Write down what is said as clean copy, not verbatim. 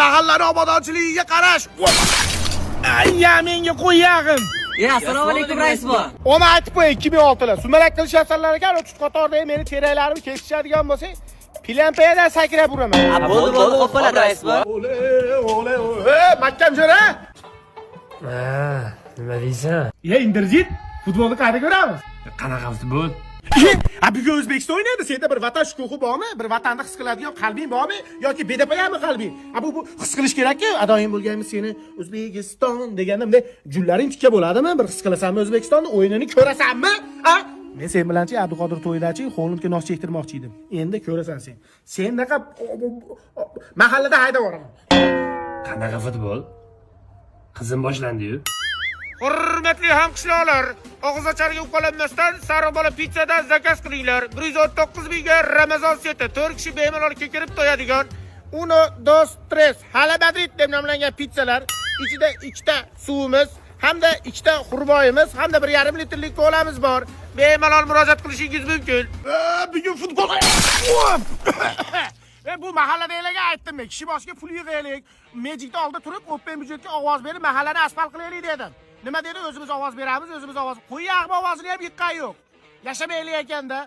Mahallani obodonchiligiga qarash. Ayya, menga qo'yag'im. Assalomu alaykum rais bu. Ona aytib qo'y 2006lar. Sumalak qilishyapsanlar ekan, o'tib qatordagi meni teraklarimni kesishadigan bo'lsang, Pilampeyadan sakrab uraman. Bo'ldi, xo'p bo'ladi rais bu. Ole. Mahkam jo'ra. Nima deysan? Indirjit, futbolni qayerda ko'ramiz? Qanaqa futbol? Bugun O'zbekiston o'ynaydi. Senda bir vatan shukuhi bormi? Bir vatanni his qiladigan qalbing bormi? Yoki bedapayami qalbing? Bu his qilish kerak-ku. Adoyim bo'lganmiz seni O'zbekiston deganda bunday junlaring tikka bo'ladimi? Bir his qilasanmi O'zbekistonni, o'yinini ko'rasanmi? Men sen bilanchi Abduqodir to'yidachi Xo'limga nos chektirmoqchi edim. Endi ko'rasan sen. Sendaqa mahallada haydab boraman. Qanaqa futbol? Qizim boshlandi-yu. Hurmatli hamqishloqlar, og'izacharga uqalanmasdan Sariqbola pizzadan zakaz qilinglar. 119 mingga Ramazon seti 4 kishi bemalol kirib to'yadigan 1, 2, 3 Hala Madrid deb nomlangan pizzalar. Ichida 2 ta suvimiz hamda 2 ta xurmoyimiz hamda 1,5 litrlik kolamiz bor. Bemalol murojaat qilishingiz mumkin. Bugun futbol. Bu mahalladagilarga aytdim men, kishi boshiga pul yig'aylik. Mejikda oldi turib, Open budjetga ovoz berib, mahallani asfalt qilaylik dedim. Nima dedi? O'zimiz ovoz beramiz, o'zimiz ovoz. Qo'yaq ovozini ham yiqqan yo'q. Yashamaylik ekanda.